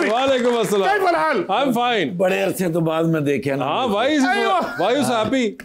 वालेकुम अस्सलाम। I'm fine। बड़े अरसे तो बाद में देखे ना। हाँ भाई, why you so happy?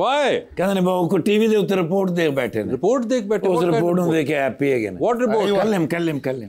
Why? कहते ने बाबू को टीवी दे उत्ते रिपोर्ट देख बैठे ने। रिपोर्ट देख बैठे। उस रिपोर्ट में देखे हैप्पी है क्या? What report? कल्लम।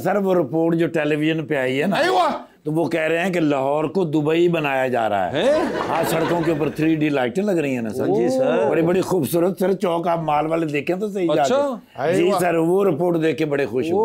सर वो रिपोर्ट जो टेलीविजन पे आई है ना, तो वो कह रहे हैं कि लाहौर को दुबई बनाया जा रहा है। हाँ, सड़कों के ऊपर 3D लाइटें लग रही हैं ना सर। जी सर, बड़ी बड़ी खूबसूरत सर चौक, आप माल वाले देखें तो सही। अच्छा जी सर, वो रिपोर्ट देख के बड़े खुश हुए।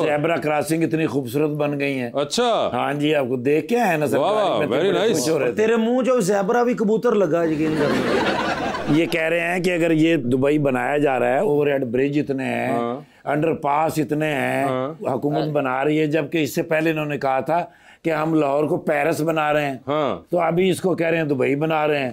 ज़ेब्रा क्रॉसिंग इतनी खूबसूरत बन गई है। अच्छा हाँ जी, आपको देख के आए ना सर। Very nice. तेरे मुंह जो ज़ेब्रा भी कबूतर लगा, यकीन कर। ये कह रहे हैं कि अगर ये दुबई बनाया जा रहा है, ओवरहेड ब्रिज इतने हैं, अंडरपास इतने हैं, हुकूमत बना रही है, जबकि इससे पहले इन्होंने कहा था कि हम लाहौर को पेरिस बना रहे हैं। तो अभी इसको कह रहे हैं दुबई बना रहे हैं।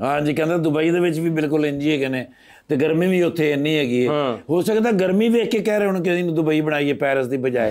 हाँ जी, कहते दुबई ਦੇ ਵਿੱਚ ਵੀ ਬਿਲਕੁਲ ਇੰਜ ਹੀ ਹੈਗੇ ਨੇ ਤੇ ਗਰਮੀ ਵੀ ਉੱਥੇ ਇੰਨੀ ਹੈਗੀ ਹੈ। ਹੋ ਸਕਦਾ ਗਰਮੀ ਵੇਖ ਕੇ ਕਹਿ ਰਹੇ ਹੁਣ ਕਿ ਦੁਬਈ ਬਣਾਈਏ पेरिस ਦੀ बजाय।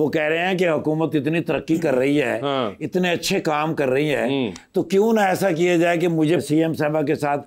वो कह रहे हैं कि हुकूमत इतनी तरक्की कर रही है, इतने अच्छे काम कर रही है, तो क्यों ना ऐसा किया जाए कि मुझे सीएम साहबा के साथ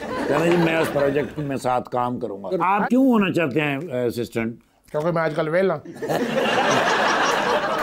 कहते जी मैं उस प्रोजेक्ट में साथ काम करूंगा। आप क्यों होना चाहते हैं असिस्टेंट? क्योंकि मैं आजकल वेला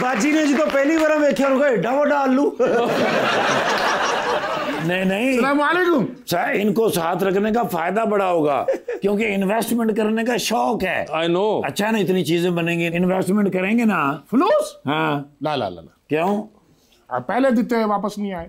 बाजी ने जो पहली बार वेख्या उनका एडा वड्डा आलू। नहीं अस्सलाम वालेकुम। इनको साथ रखने का फायदा बड़ा होगा, क्योंकि इन्वेस्टमेंट करने का शौक है। I know। अच्छा ना, इतनी चीजें बनेंगी, इन्वेस्टमेंट करेंगे ना। फलूस? हाँ। ला क्यों? आप पहले देते हैं वापस नहीं आए।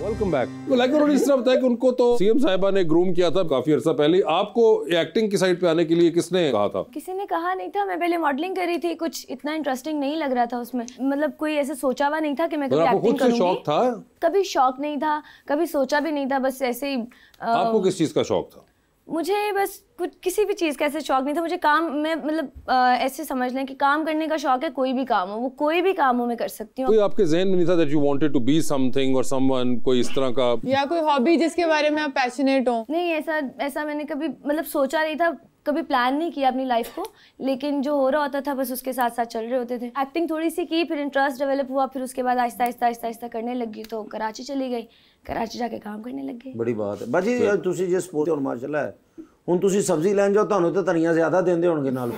Welcome back. लाइक उन्होंने इस तरह बताया कि उनको तो सीएम साहिबा ने ग्रूम किया था काफी अर्सा पहले। आपको एक्टिंग की साइड पे आने के लिए किसने कहा था? किसी ने कहा नहीं था। मैं पहले मॉडलिंग कर रही थी, कुछ इतना इंटरेस्टिंग नहीं लग रहा था उसमें। मतलब कोई ऐसे सोचा हुआ नहीं था कि मैं कभी एक्टिंग करूंगी। शौक था? कभी शौक नहीं था, कभी सोचा भी नहीं था, बस ऐसे ही। आपको किस चीज का शौक था? मुझे बस कुछ किसी भी चीज़ का ऐसे शौक नहीं था। मुझे काम में मतलब ऐसे समझ लें कि काम करने का शौक है। कोई भी काम हो, वो कोई भी काम हो मैं कर सकती हूँ। कोई आपके ज़हन में नहीं था that you wanted to be something or someone, कोई इस तरह का, या कोई हॉबी जिसके बारे में आप पैशनेट हो? नहीं, ऐसा मैंने कभी मतलब सोचा नहीं था, कभी प्लान नहीं किया अपनी लाइफ को, लेकिन जो हो रहा होता था बस उसके साथ साथ चल रहे होते थे। एक्टिंग थोड़ी सी की, फिर इंटरेस्ट डेवलप हुआ, फिर उसके बाद आहिस्ता करने लगी, तो कराची चली गई, कराची जाके काम करने लग गई। बड़ी बात है बाजी। तुसी जे स्पोर्ट और माशाल्लाह है ਹੁਣ ਤੁਸੀਂ सब्जी ਲੈਣ ਜਾਓ ਤੁਹਾਨੂੰ ਤੇ ਧਨੀਆ ਜ਼ਿਆਦਾ ਦਿੰਦੇ ਹੋਣਗੇ ਨਾਲ।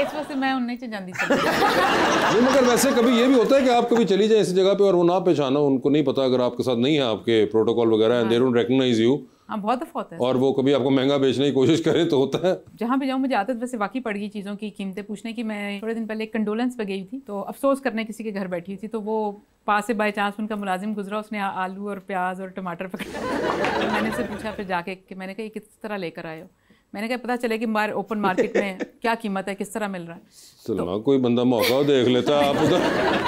इस वजह मैं उन्हें से जानती थी। नहीं, मगर वैसे कभी ये भी होता है कि आप कभी चली जाए इस जगह पे और वो ना पहचाना, उनको नहीं पता अगर आपके साथ नहीं है आपके प्रोटोकॉल वगैरह, and they don't recognise you. हाँ, बहुत दफा होता है। और वो कभी आपको महंगा बेचने की कोशिश करे तो होता है। जहाँ भी जाऊँ मुझे आदत वैसे वाकई पड़ गई चीज़ों की कीमतें पूछने की। मैं थोड़े दिन पहले एक कंडोलेंस पे गई थी, तो अफसोस करने किसी के घर बैठी थी, तो वो पास से बाय चांस उनका मुलाजिम गुजरा, उसने आलू और प्याज और टमाटर पकड़ा। तो मैंने उससे पूछा फिर जाके कि मैंने कहा ये किस तरह लेकर आए हो? मैंने कहा पता चले कि ओपन मार्केट में क्या कीमत है, किस तरह मिल रहा है। तो कोई बंदा मौका देख लेता है, आप उधर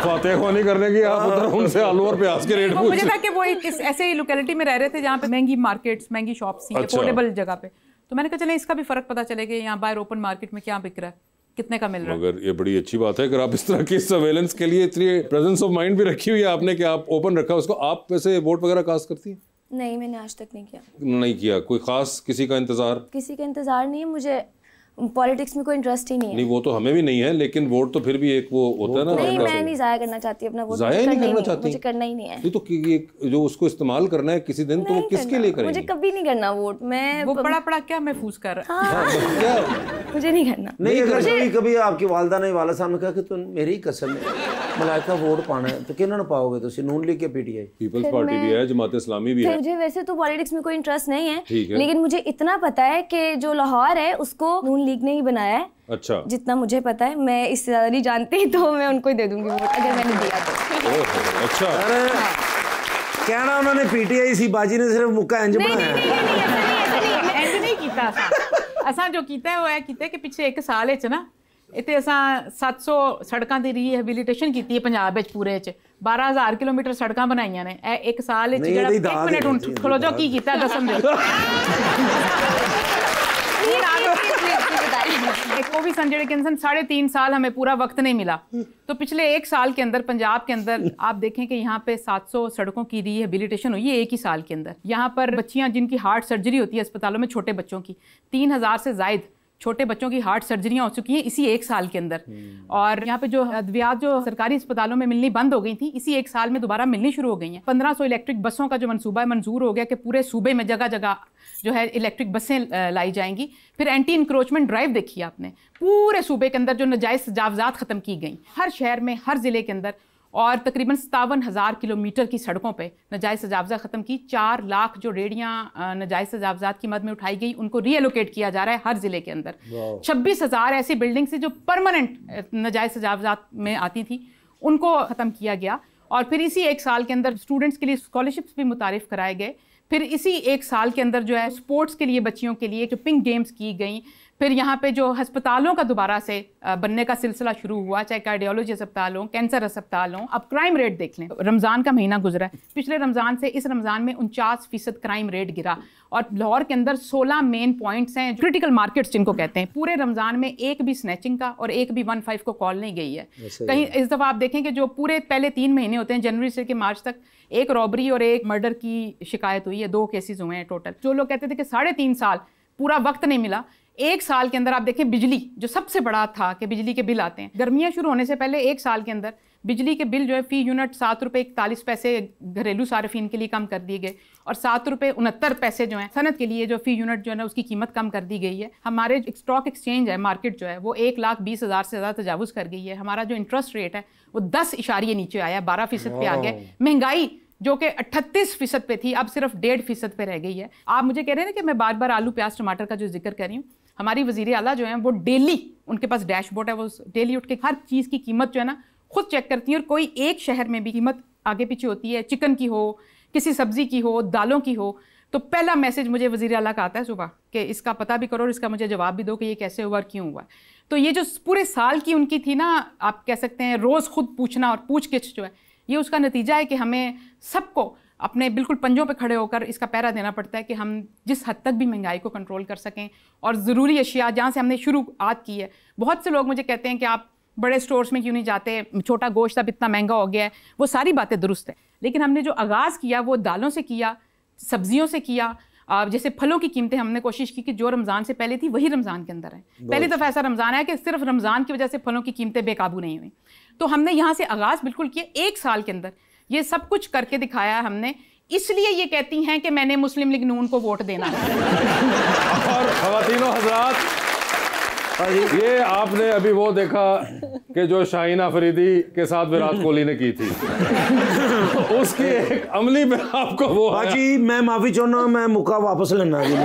फातेहखानी करने की, आप उधर उनसे आलू और प्याज के रेट पूछ। मुझे था कि वो ऐसे ही लोकेलिटी में रह रहे थे जहाँ पे महंगी मार्केट्स, महंगी शॉप्स थी, अफोर्डेबल जगह पे। तो मैंने कहा चले इसका भी फर्क पता चले कि यहाँ बाहर ओपन मार्केट में क्या बिक रहा है, कितने का मिल रहा है। मगर ये बड़ी अच्छी बात है अगर आप इस तरह की सर्वेलेंस के लिए इतनी प्रेजेंस ऑफ माइंड भी रखी हुई है आपने कि आप ओपन रखा उसको। आप वैसे वोट वगैरह कास्ट करती हैं? नहीं, मैंने आज तक नहीं किया। नहीं किया? कोई खास किसी का इंतजार? किसी का इंतजार नहीं है मुझे, पॉलिटिक्स में कोई इंटरेस्ट ही नहीं है। नहीं, वो तो हमें भी नहीं है, लेकिन वोट तो फिर भी एक वो होता है ना। नहीं, मैं नहीं जाया करना चाहती अपना वोट। जाया नहीं करना चाहती? मुझे करना ही नहीं है। नहीं तो जो उसको इस्तेमाल करना है किसी दिन, तो वो किसके लिए करेंगे? मुझे कभी नहीं करना वोट। मैं वो पड़ा क्या महफूज कर रहा है, मुझे नहीं करना। नहीं, अगर कभी आपकी वालदा ने वाला साहब ने कहा कि तुम मेरी ही कसम है मलाइका वोट पाना है, तो किन्होंने पाओगे? तुम नून लीग के पीटीआई? पीपल्स पार्टी भी है, जमात इस्लामी भी है। मुझे वैसे तो पॉलिटिक्स में कोई इंटरेस्ट नहीं है, लेकिन मुझे इतना पता है कि जो लाहौर है उसको नून लीग ने ही बनाया है। अच्छा, जितना मुझे पता है, मैं इससे ज्यादा नहीं जानती, तो मैं उनको ही दे दूंगी वोट अगर मैंने दिया तो। अच्छा, कहना उन्होंने पीटीआई सी, बाजी ने सिर्फ मुक्का इंज बनाया। नहीं कीता। असा जो कीता है वो है कीता कि पिछले एक साल च ना इतने असां 700 सड़कों की रीहैबिलिटेशन की है पंजाब विच पूरे च 12,000 किलोमीटर सड़क बनाई ने एक साल एक मिनट हुण खलो जाओ की कीता दसन दे वो भी सन जेडे कहते 3.5 साल हमें पूरा वक्त नहीं मिला। तो पिछले 1 साल के अंदर पंजाब के अंदर आप देखें कि यहाँ पे 700 सड़कों की रीहैबिलिटेशन हुई है 1 ही साल के अंदर। यहाँ पर बच्चियाँ जिनकी हार्ट सर्जरी होती है अस्पतालों में छोटे बच्चों की 3,000 से जायद छोटे बच्चों की हार्ट सर्जरियां हो चुकी हैं इसी 1 साल के अंदर। और यहाँ पे जो अद्वियात जो सरकारी अस्पतालों में मिलनी बंद हो गई थी इसी 1 साल में दोबारा मिलनी शुरू हो गई हैं। 1500 इलेक्ट्रिक बसों का जो मनसूबा है मंजूर हो गया कि पूरे सूबे में जगह जगह जो है इलेक्ट्रिक बसें लाई जाएंगी। फिर एंटी इंक्रोचमेंट ड्राइव देखी आपने, पूरे सूबे के अंदर जो नाजायज़ तजावज़ात ख़त्म की गई हर शहर में हर ज़िले के अंदर, और तकरीबन 57,000 किलोमीटर की सड़कों पे नाजायज़ तजावज़ा ख़त्म की। 4 लाख जो रेडियाँ नाजायज़ तजावज़ात की मद में उठाई गई उनको रीएलोकेट किया जा रहा है हर ज़िले के अंदर। 26,000 ऐसी बिल्डिंग्स जो परमानेंट नाजायज़ तजावज़ात में आती थी उनको ख़त्म किया गया। और फिर इसी 1 साल के अंदर स्टूडेंट्स के लिए स्कॉलरशिप्स भी मुतारिफ़ कराए गए। फिर इसी 1 साल के अंदर जो है स्पोर्ट्स के लिए बच्चियों के लिए जो पिंक गेम्स की गई। फिर यहाँ पे जो अस्पतालों का दोबारा से बनने का सिलसिला शुरू हुआ, चाहे कार्डियोलॉजी अस्पताल हो, कैंसर अस्पताल हो। अब क्राइम रेट देख लें, रमज़ान का महीना गुजरा है, पिछले रमज़ान से इस रमज़ान में 49% क्राइम रेट गिरा। और लाहौर के अंदर 16 मेन पॉइंट्स हैं क्रिटिकल मार्केट्स जिनको कहते हैं। पूरे रमज़ान में एक भी स्नैचिंग का और एक भी 15 को कॉल नहीं गई है कहीं। इस दफ़ा आप देखें कि जो पूरे पहले 3 महीने होते हैं जनवरी से मार्च तक, 1 रॉबरी और 1 मर्डर की शिकायत हुई है, 2 केसेस हुए हैं टोटल। जो लोग कहते थे कि 3.5 साल पूरा वक्त नहीं मिला, 1 साल के अंदर आप देखें बिजली जो सबसे बड़ा था कि बिजली के बिल आते हैं, गर्मियाँ शुरू होने से पहले 1 साल के अंदर बिजली के बिल जो है फ़ी यूनिट 7 रुपये 41 पैसे घरेलू सार्फिन के लिए कम कर दिए गए, और 7 रुपये 69 पैसे जो है सनत के लिए जो फ़ी यूनिट जो है ना उसकी कीमत कम कर दी गई है। हमारे स्टॉक एक्सचेंज है, मार्केट जो है वो 1,20,000 से ज़्यादा तजावुज़ कर गई है। हमारा जो इंटरेस्ट रेट है वो 10 इशारिये नीचे आया, 12% पे आ गया। महंगाई जो कि 38% पे थी अब सिर्फ 1.5% पे रह गई है। आप मुझे कह रहे हैं ना कि मैं बार बार आलू प्याज टमाटर का जो जिक्र कर रही हूँ, हमारी वज़ीर आला जो है वो डेली, उनके पास डैशबोर्ड है, वो डेली उठ के हर चीज़ की कीमत जो है ना खुद चेक करती हैं। और कोई एक शहर में भी कीमत आगे पीछे होती है, चिकन की हो, किसी सब्ज़ी की हो, दालों की हो, तो पहला मैसेज मुझे वज़ीर आला का आता है सुबह कि इसका पता भी करो और इसका मुझे जवाब भी दो कि ये कैसे हुआ और क्यों हुआ। तो ये जो पूरे साल की उनकी थी ना, आप कह सकते हैं रोज़ खुद पूछना और पूछ गिछ जो है, ये उसका नतीजा है कि हमें सबको अपने बिल्कुल पंजों पे खड़े होकर इसका पहरा देना पड़ता है कि हम जिस हद तक भी महंगाई को कंट्रोल कर सकें। और ज़रूरी अशिया जहाँ से हमने शुरुआत की है, बहुत से लोग मुझे कहते हैं कि आप बड़े स्टोर्स में क्यों नहीं जाते, छोटा गोश्त अब इतना महंगा हो गया है, वो सारी बातें दुरुस्त है, लेकिन हमने जो आगाज़ किया वो दालों से किया, सब्जियों से किया। जैसे फलों की कीमतें हमने कोशिश की कि जो रमज़ान से पहले थी वही रमज़ान के अंदर है। पहली दफ़ा ऐसा रमज़ान है कि सिर्फ रमज़ान की वजह से फलों की कीमतें बेकाबू नहीं हुई। तो हमने यहाँ से आगाज़ बिल्कुल किया, 1 साल के अंदर ये सब कुछ करके दिखाया हमने। इसलिए ये कहती हैं कि मैंने मुस्लिम लीग नून को वोट देना है। और ख़वातीनो हज़रात, ये आपने अभी वो देखा कि जो शाहीन अफरीदी के साथ विराट कोहली ने की थी उसकी एक अमली में आपको वो जी मैं माफ़ी चाहना, मैं मौका वापस लेना जी।